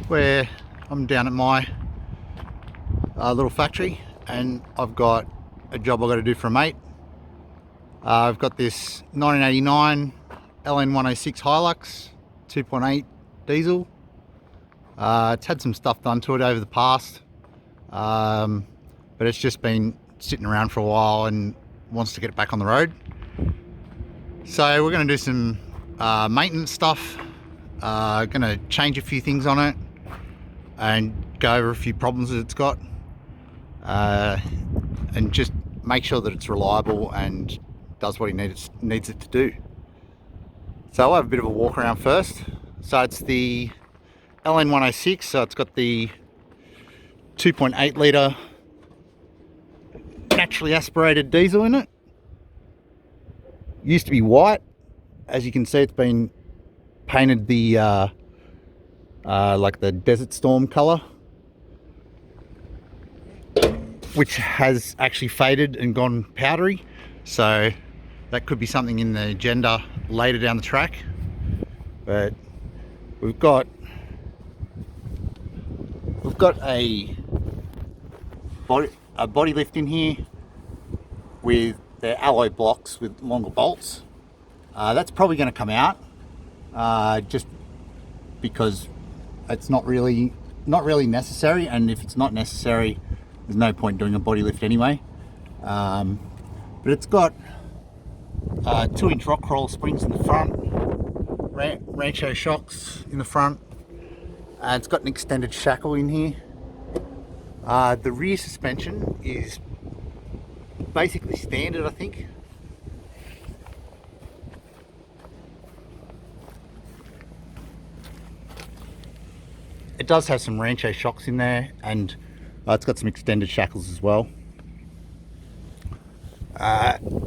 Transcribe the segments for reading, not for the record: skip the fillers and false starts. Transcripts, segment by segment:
where I'm down at my little factory, and I've got a job I've got to do for a mate. I've got this 1989 LN106 Hilux 2.8 diesel. It's had some stuff done to it over the past, but it's just been sitting around for a while and wants to get it back on the road. So we're going to do some maintenance stuff. Going to change a few things on it and go over a few problems that it's got, and just make sure that it's reliable and does what he needs it to do. So I'll have a bit of a walk around first. So it's the LN106, so it's got the 2.8 litre naturally aspirated diesel in it. Used to be white. As you can see, it's been painted the like the Desert Storm colour, which has actually faded and gone powdery, so that could be something in the agenda later down the track. But we've got a body lift in here with the alloy blocks with longer bolts. That's probably going to come out, just because it's not really necessary, and if it's not necessary, there's no point doing a body lift anyway. But it's got 2-inch rock crawl springs in the front, Rancho shocks in the front. It's got an extended shackle in here. The rear suspension is basically standard, I think. It does have some Rancho shocks in there, and it's got some extended shackles as well.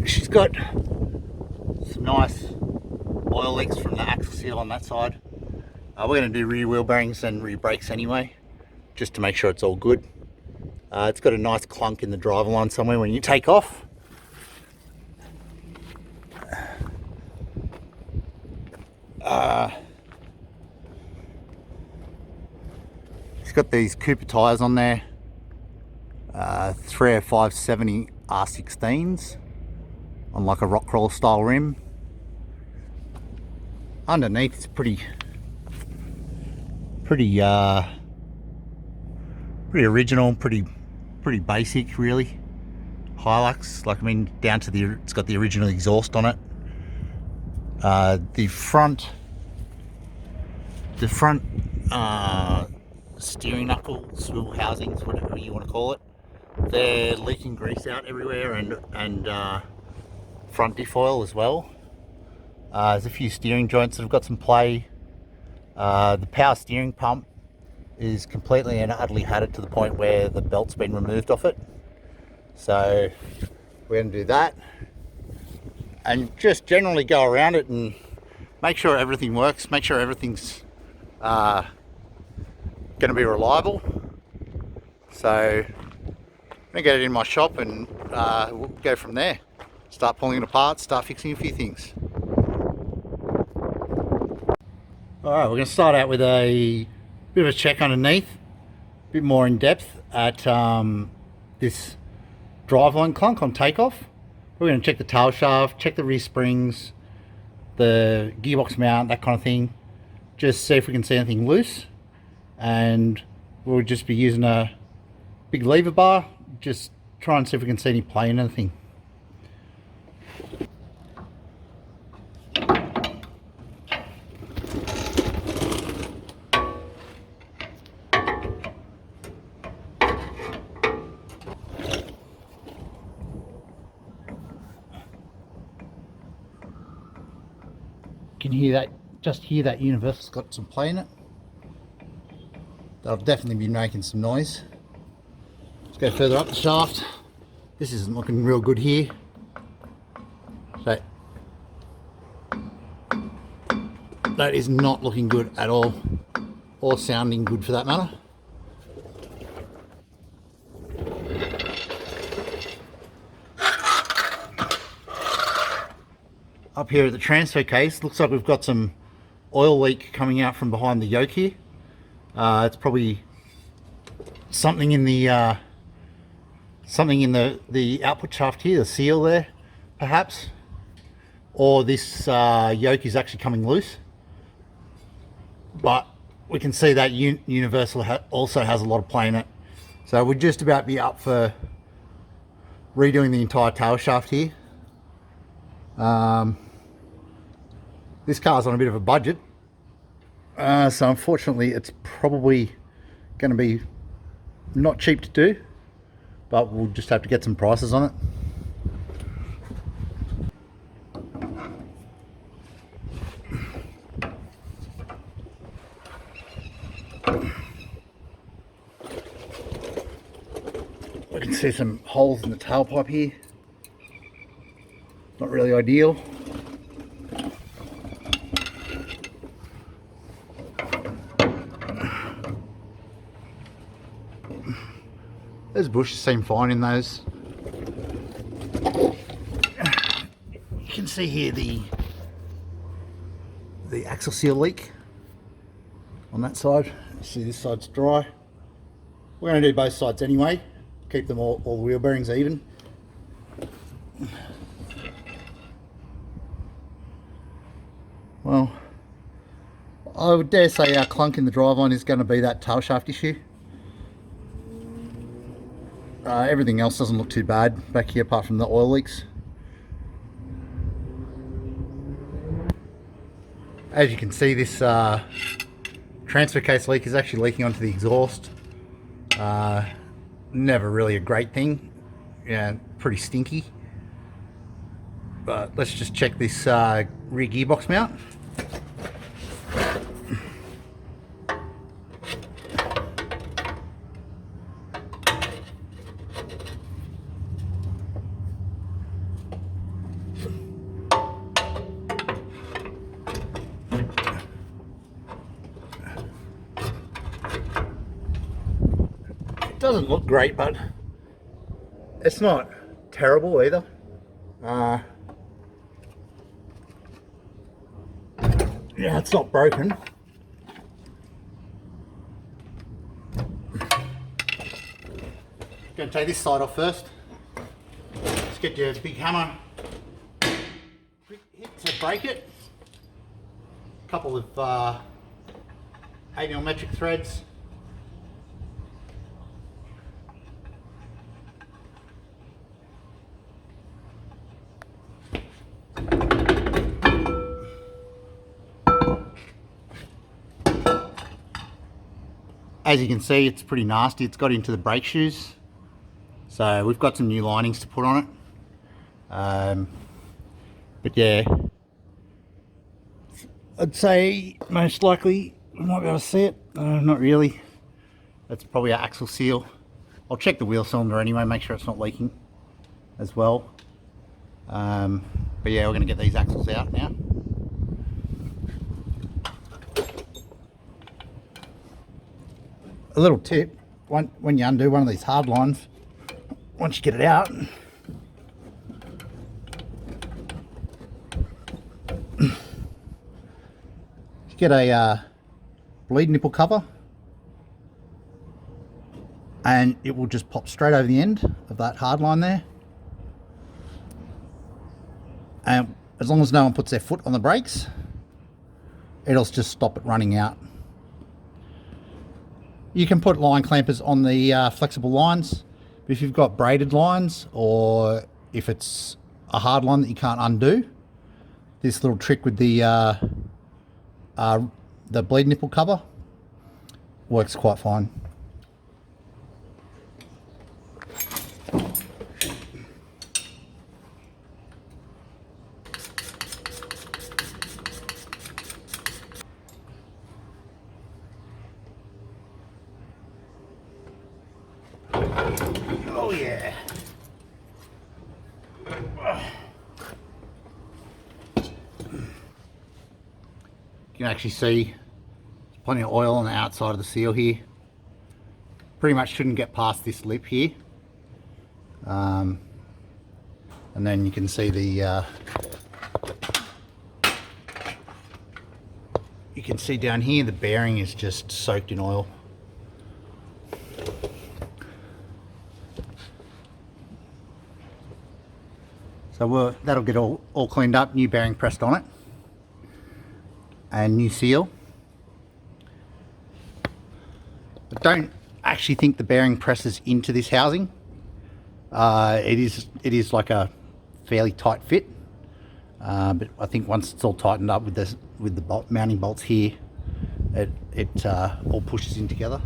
She's got some nice oil leaks from the axle seal on that side. We're going to do rear wheel bearings and rear brakes anyway, just to make sure it's all good. It's got a nice clunk in the driveline somewhere when you take off. It's got these Cooper tyres on there, 305/70 R16s on like a rock crawl style rim. Underneath it's pretty original, pretty basic really. Hilux, like, I mean, down to it's got the original exhaust on it. The front steering knuckle swivel housings, whatever you want to call it, they're leaking grease out everywhere, and front diff oil as well. There's a few steering joints that have got some play. The power steering pump is completely and utterly had it to the point where the belt's been removed off it. So we're going to do that and just generally go around it and make sure everything works, make sure everything's going to be reliable. So I'm going to get it in my shop, and we'll go from there. Start pulling it apart, start fixing a few things. Alright, we're going to start out with a bit of a check underneath, a bit more in depth at this driveline clunk on takeoff. We're going to check the tail shaft, check the rear springs, the gearbox mount, that kind of thing. Just see if we can see anything loose, and we'll just be using a big lever bar, just try and see if we can see any play in anything. Can hear that, just hear that universal's got some play in it. That'll definitely be making some noise. Let's go further up the shaft. This isn't looking real good here. So that is not looking good at all, or sounding good for that matter. Up here at the transfer case, looks like we've got some oil leak coming out from behind the yoke here. It's probably something in the output shaft here, the seal there, perhaps, or this yoke is actually coming loose. But we can see that Universal also has a lot of play in it, so we'd just about be up for redoing the entire tail shaft here. This car's on a bit of a budget, so unfortunately it's probably going to be not cheap to do, but we'll just have to get some prices on it. We can see some holes in the tailpipe here. Not really ideal. Those bushes seem fine in those. You can see here the axle seal leak on that side. You see this side's dry. We're going to do both sides anyway. Keep them all the wheel bearings even. Well, I would dare say our clunk in the driveline is going to be that tail shaft issue. Everything else doesn't look too bad back here apart from the oil leaks. As you can see, this transfer case leak is actually leaking onto the exhaust. Never really a great thing. Yeah, pretty stinky. But let's just check this rear gearbox mount. Doesn't look great, but it's not terrible either. Yeah, it's not broken. Gonna take this side off first. Let's get your big hammer. Quick hit to break it. A couple of 8mm metric threads. As you can see, it's pretty nasty. It's got into the brake shoes. So we've got some new linings to put on it. But yeah, I'd say most likely we might be able to see it. Not really. That's probably our axle seal. I'll check the wheel cylinder anyway, make sure it's not leaking as well. But yeah, we're going to get these axles out now. A little tip, when you undo one of these hard lines, once you get it out, you get a bleed nipple cover, and it will just pop straight over the end of that hard line there. And as long as no one puts their foot on the brakes, it'll just stop it running out. You can put line clampers on the flexible lines, but if you've got braided lines or if it's a hard line that you can't undo, this little trick with the bleed nipple cover works quite fine. Oh yeah. You can actually see there's plenty of oil on the outside of the seal here. Pretty much shouldn't get past this lip here. And then you can see the you can see down here the bearing is just soaked in oil. So that'll get all cleaned up, new bearing pressed on it, and new seal. I don't actually think the bearing presses into this housing. It is like a fairly tight fit, but I think once it's all tightened up with the mounting bolts here, it all pushes in together.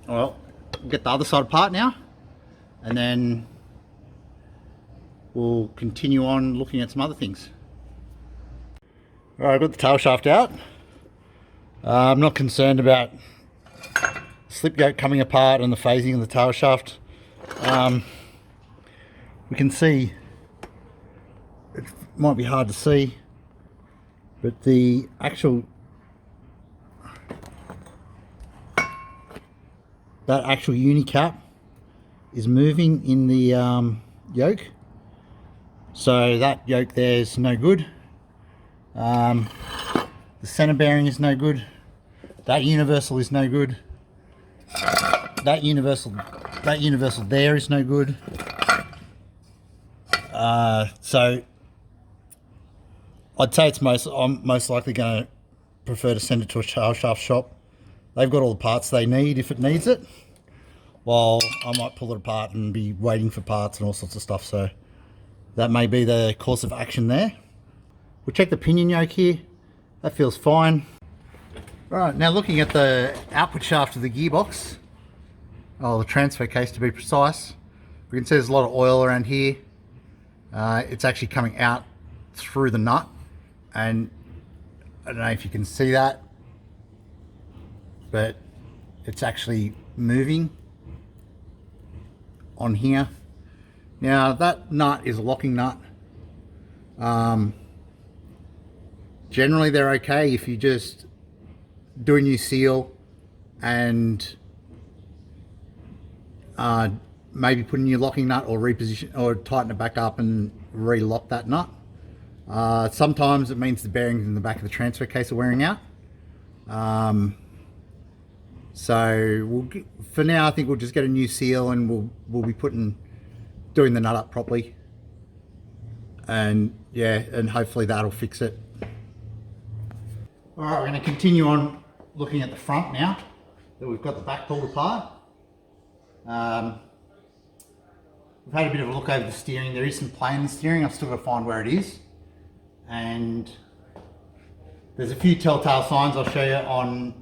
Well, we'll get the other side apart now, and then we'll continue on looking at some other things. All right, I've got the tail shaft out. I'm not concerned about slip yoke coming apart and the phasing of the tail shaft. We can see, it might be hard to see, but the actual uni cap is moving in the yoke, so that yoke there is no good. The center bearing is no good. That universal is no good. That universal there is no good. So I'd say I'm most likely going to prefer to send it to a tail shaft shop. They've got all the parts they need if it needs it, while I might pull it apart and be waiting for parts and all sorts of stuff. So that may be the course of action there. We'll check the pinion yoke here. That feels fine. Right, now looking at the output shaft of the gearbox, the transfer case to be precise, we can see there's a lot of oil around here. It's actually coming out through the nut, and I don't know if you can see that, but it's actually moving on here. Now that nut is a locking nut. Generally they're okay if you just do a new seal and maybe put a new locking nut or reposition or tighten it back up and relock that nut. Sometimes it means the bearings in the back of the transfer case are wearing out. So for now I think we'll just get a new seal, and we'll be doing the nut up properly, and yeah, and hopefully that'll fix it. All right, we're going to continue on looking at the front now that we've got the back pulled apart. We've had a bit of a look over the steering. There is some play in the steering. I've still got to find where it is, and there's a few telltale signs I'll show you on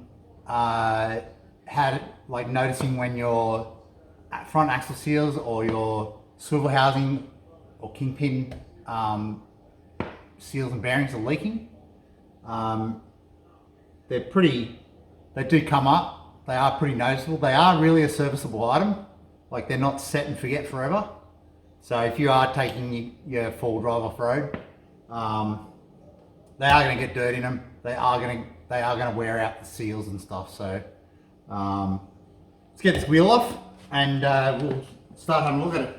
noticing when your front axle seals or your swivel housing or kingpin seals and bearings are leaking. They do come up. They are pretty noticeable. They are really a serviceable item. Like, they're not set and forget forever. So if you are taking your four-wheel drive off road, they are going to get dirt in them. They are going to wear out the seals and stuff. So let's get this wheel off, and we'll start having a look at it.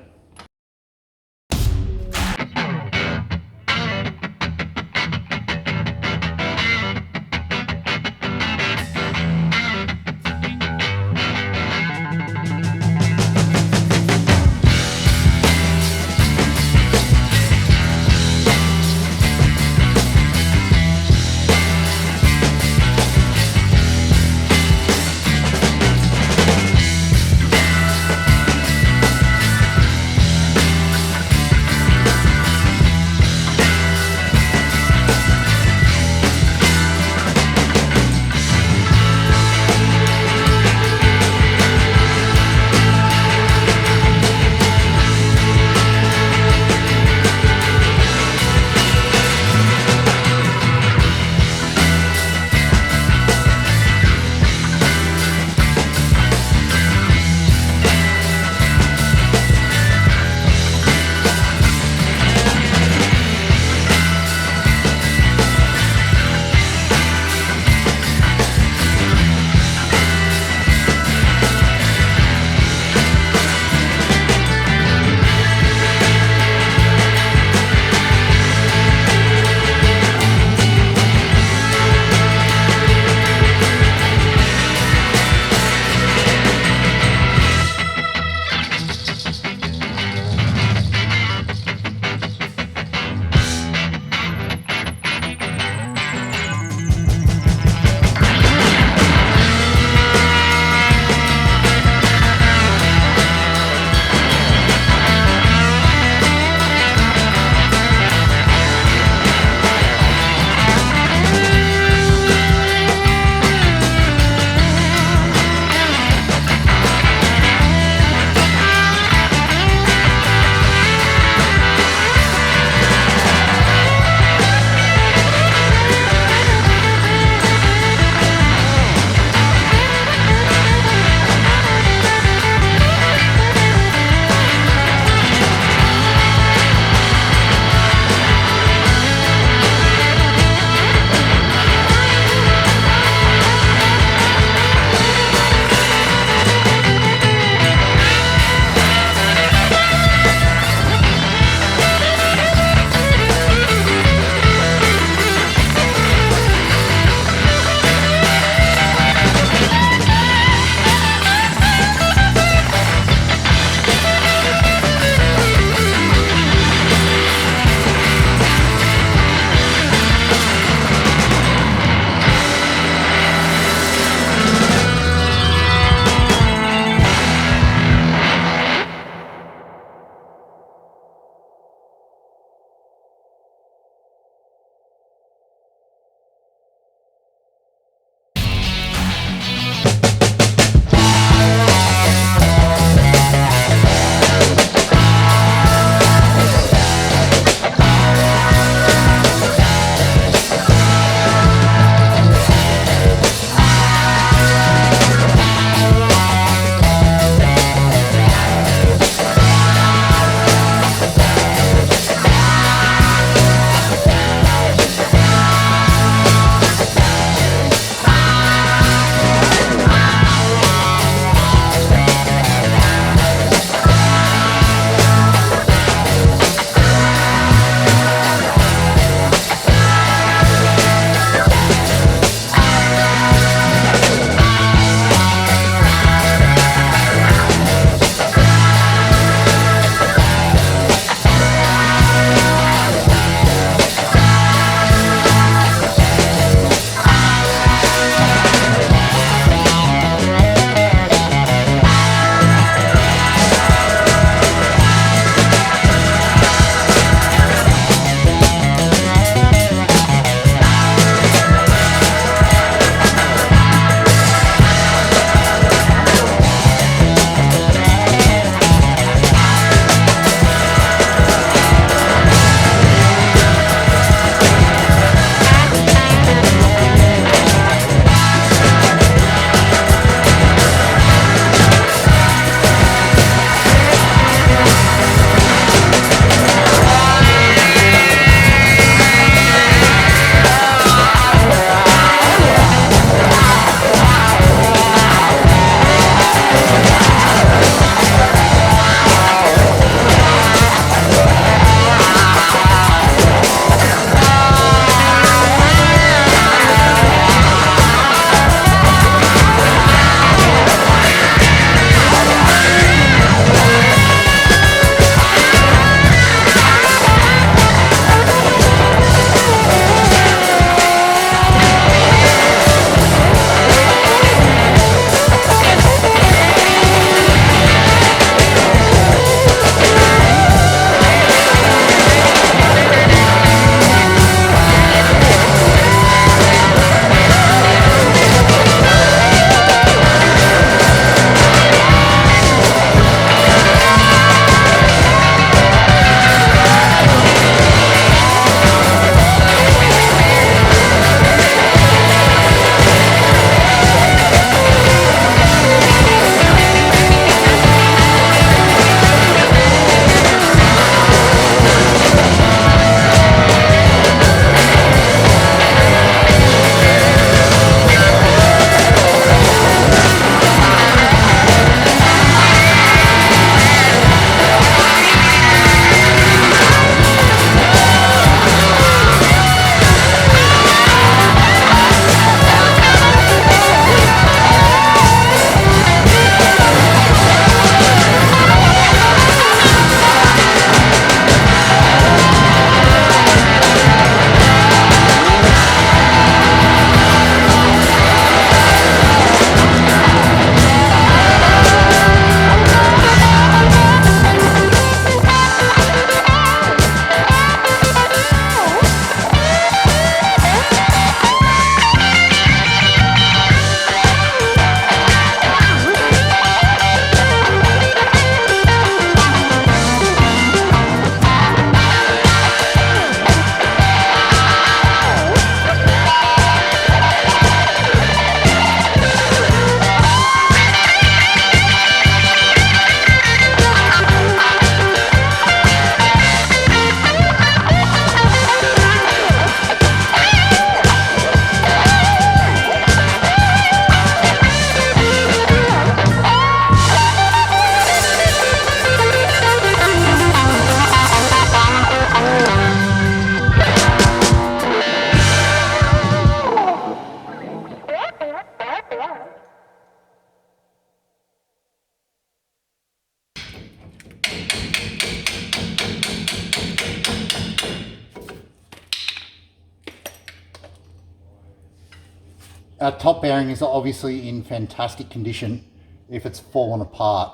Our top bearing is obviously in fantastic condition if it's fallen apart.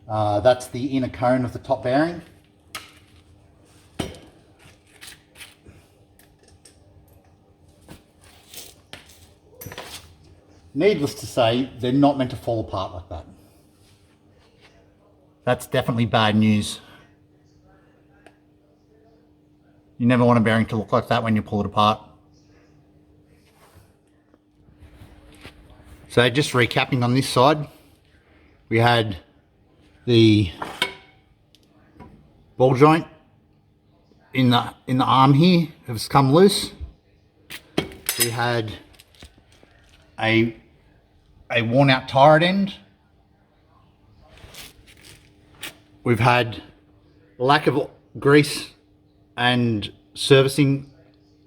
That's the inner cone of the top bearing. Needless to say, they're not meant to fall apart like that. That's definitely bad news. You never want a bearing to look like that when you pull it apart. So just recapping on this side, we had the ball joint in the arm here has come loose. We had a worn out tire at end. We've had lack of grease and servicing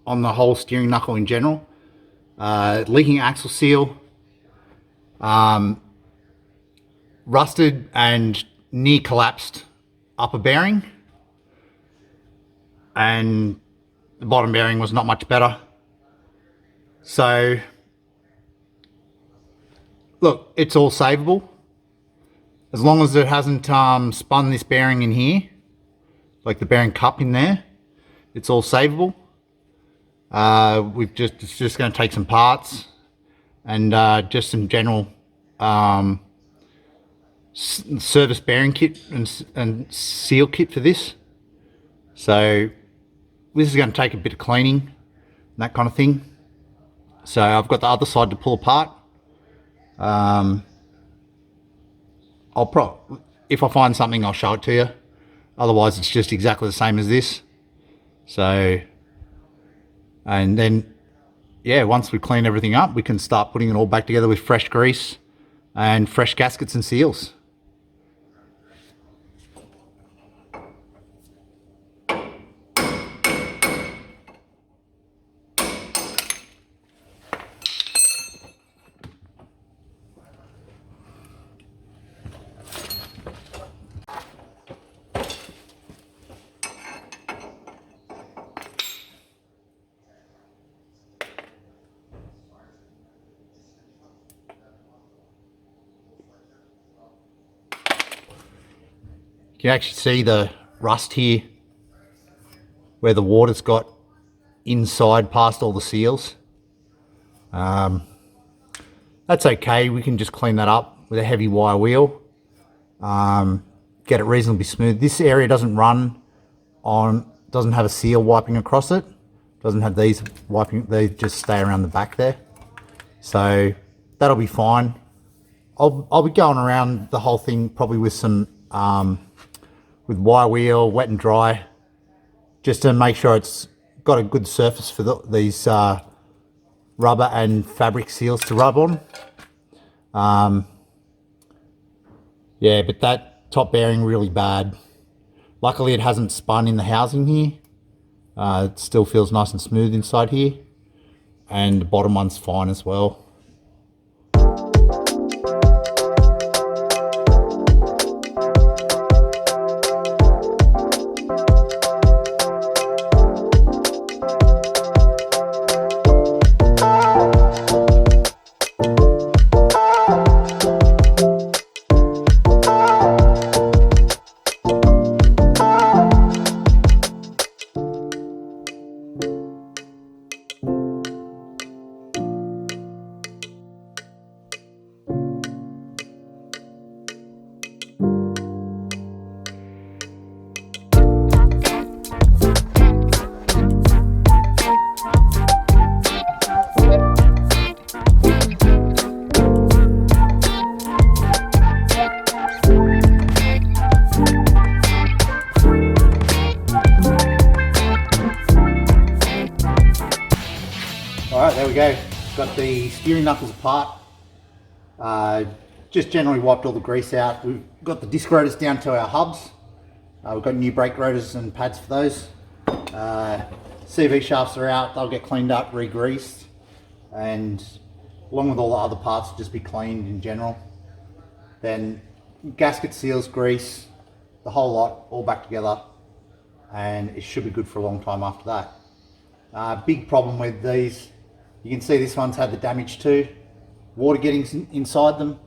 on the whole steering knuckle in general. Leaking axle seal. Rusted and near collapsed upper bearing, and the bottom bearing was not much better. So look, it's all savable as long as it hasn't spun this bearing in here, like the bearing cup in there. It's all savable. It's just going to take some parts and just some general service bearing kit and seal kit for this. So this is going to take a bit of cleaning and that kind of thing. So I've got the other side to pull apart. If I find something, I'll show it to you. Otherwise it's just exactly the same as this. So, and then yeah, once we clean everything up, we can start putting it all back together with fresh grease and fresh gaskets and seals. You can actually see the rust here where the water's got inside past all the seals. That's okay, we can just clean that up with a heavy wire wheel, get it reasonably smooth. This area doesn't have a seal wiping across it, doesn't have these wiping, they just stay around the back there. So that'll be fine. I'll be going around the whole thing probably with some with wire wheel, wet and dry, just to make sure it's got a good surface for these rubber and fabric seals to rub on. Yeah, but that top bearing really bad. Luckily it hasn't spun in the housing here. It still feels nice and smooth inside here, and the bottom one's fine as well. Alright, there we go. Got the steering knuckles apart. Just generally wiped all the grease out. We've got the disc rotors down to our hubs. We've got new brake rotors and pads for those. CV shafts are out. They'll get cleaned up, re-greased, and along with all the other parts, just be cleaned in general. Then gasket, seals, grease, the whole lot, all back together, and it should be good for a long time after that. Big problem with these You can see this one's had the damage too. Water getting inside them.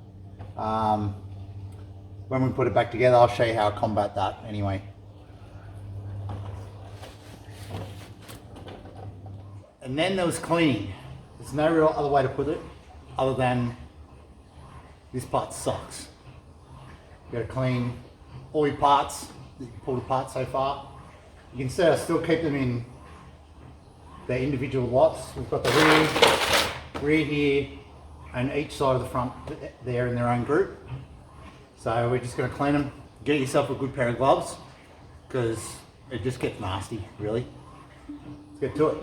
When we put it back together, I'll show you how I combat that anyway. And then there was cleaning. There's no real other way to put it other than this part sucks. You gotta clean all your parts that you pulled apart so far. You can see I still keep them in their individual lots. We've got the rear here, and each side of the front there in their own group. So we're just gonna clean them. Get yourself a good pair of gloves because it just gets nasty, really. Let's get to it.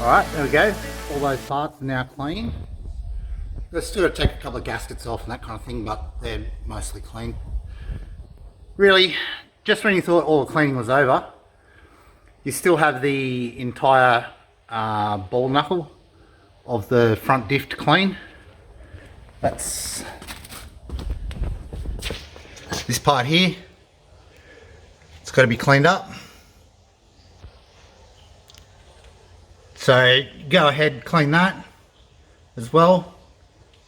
Alright, there we go. All those parts are now clean. Let's still got to take a couple of gaskets off and that kind of thing, but they're mostly clean. Really, just when you thought all the cleaning was over, you still have the entire ball knuckle of the front diff to clean. That's this part here. It's got to be cleaned up. So go ahead, clean that as well,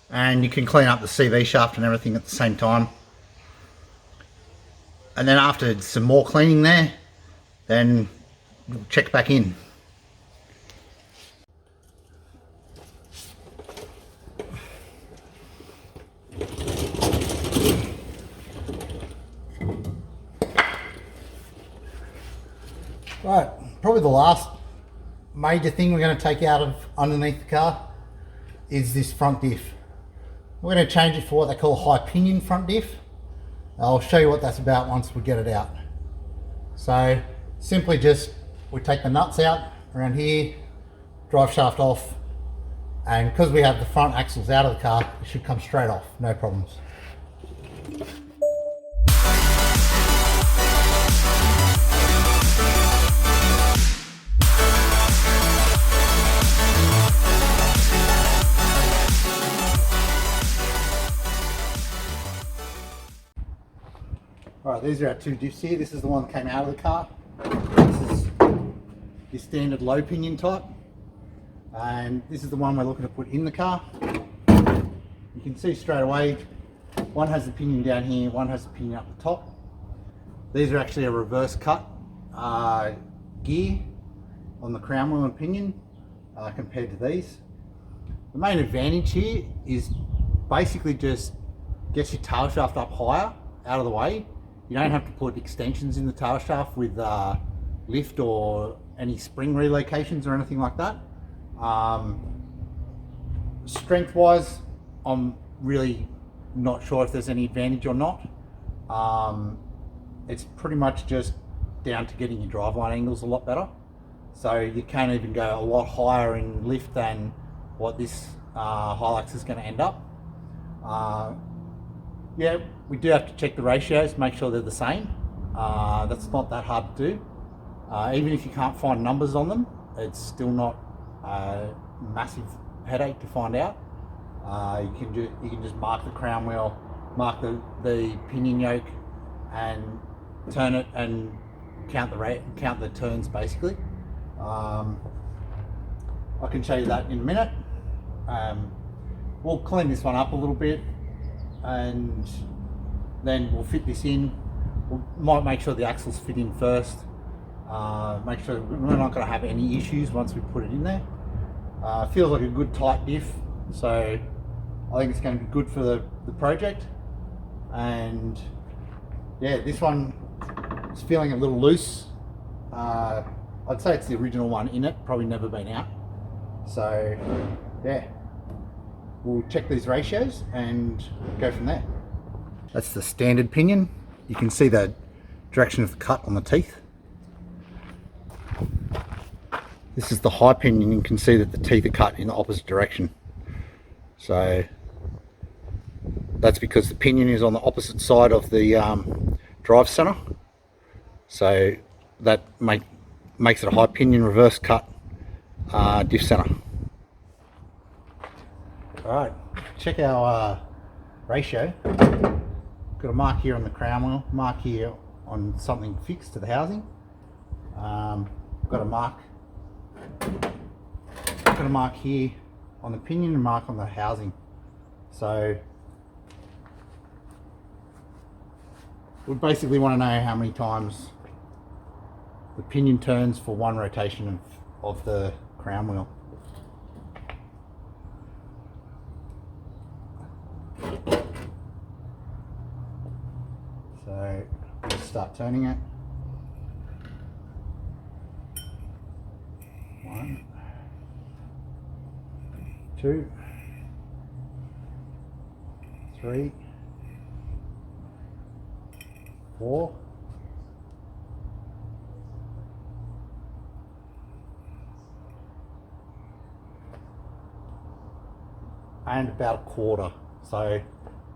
and you can clean up the CV shaft and everything at the same time. And then after some more cleaning there, then check back in. Right, probably the last major thing we're going to take out of underneath the car is this front diff. We're going to change it for what they call a high pinion front diff. I'll show you what that's about once we get it out. So simply just we take the nuts out around here, drive shaft off, and because we have the front axles out of the car, it should come straight off, no problems. Alright, these are our two diffs here. This is the one that came out of the car. This is your standard low pinion type. And this is the one we're looking to put in the car. You can see straight away, one has the pinion down here, one has the pinion up the top. These are actually a reverse cut gear on the crown wheel and pinion compared to these. The main advantage here is basically just gets your tail shaft up higher, out of the way. You don't have to put extensions in the tail shaft with lift or any spring relocations or anything like that. Strength wise, I'm really not sure if there's any advantage or not. It's pretty much just down to getting your driveline angles a lot better. So you can even go a lot higher in lift than what this Hilux is going to end up. Yeah, we do have to check the ratios, make sure they're the same. That's not that hard to do. Even if you can't find numbers on them, it's still not a massive headache to find out. You can just mark the crown wheel, mark the pinion yoke, and turn it and count the turns basically. I can show you that in a minute. We'll clean this one up a little bit, and then we'll fit this in. We might make sure the axles fit in first. Make sure we're not going to have any issues once we put it in there. Feels like a good tight diff, so I think it's going to be good for the project. And yeah, this one is feeling a little loose. I'd say it's the original one in it, probably never been out. So yeah, we'll check these ratios and go from there. That's the standard pinion. You can see the direction of the cut on the teeth. This is the high pinion. You can see that the teeth are cut in the opposite direction. So that's because the pinion is on the opposite side of the drive center. So that makes it a high pinion reverse cut diff center. Alright, check our ratio. Got a mark here on the crown wheel, mark here on something fixed to the housing. Got a mark here on the pinion and mark on the housing. So we basically want to know how many times the pinion turns for one rotation of the crown wheel. So we'll start turning it. 1, 2, 3, 4, and about a quarter. So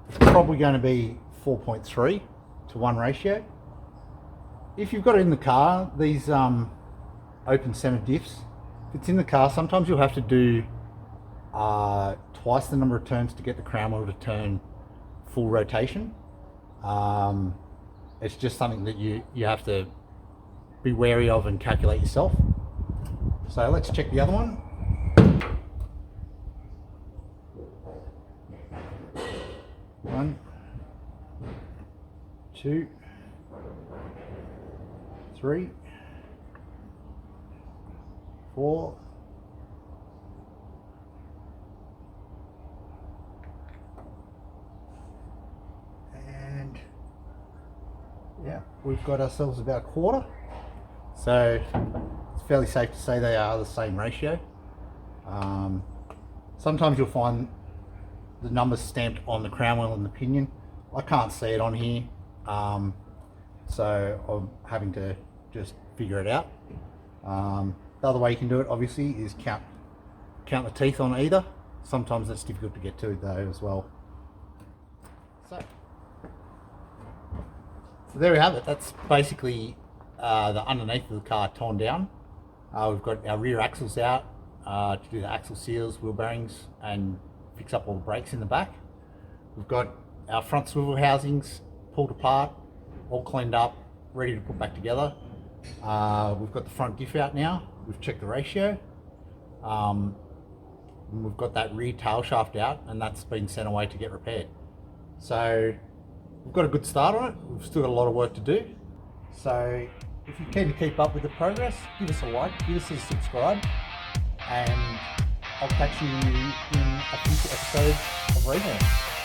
it's probably going to be 4.3 to 1 ratio. If you've got it in the car, these open center diffs, if it's in the car, sometimes you'll have to do twice the number of turns to get the crown wheel to turn full rotation. It's just something that you have to be wary of and calculate yourself. So let's check the other one. One, 2, 3, 4, and yeah, we've got ourselves about a quarter. So it's fairly safe to say they are the same ratio. Sometimes you'll find the numbers stamped on the crown wheel and the pinion. I can't see it on here, so I'm having to just figure it out. The other way you can do it, obviously, is count the teeth on either. Sometimes that's difficult to get to though as well. So there we have it. That's basically the underneath of the car torn down. We've got our rear axles out to do the axle seals, wheel bearings, and fix up all the brakes in the back. We've got our front swivel housings pulled apart, all cleaned up, ready to put back together. We've got the front diff out now. We've checked the ratio. And we've got that rear tail shaft out, and that's been sent away to get repaired. So we've got a good start on it. We've still got a lot of work to do. So if you're keen to keep up with the progress, give us a like, give us a subscribe, and I'll catch you in a future episode of Reshresh.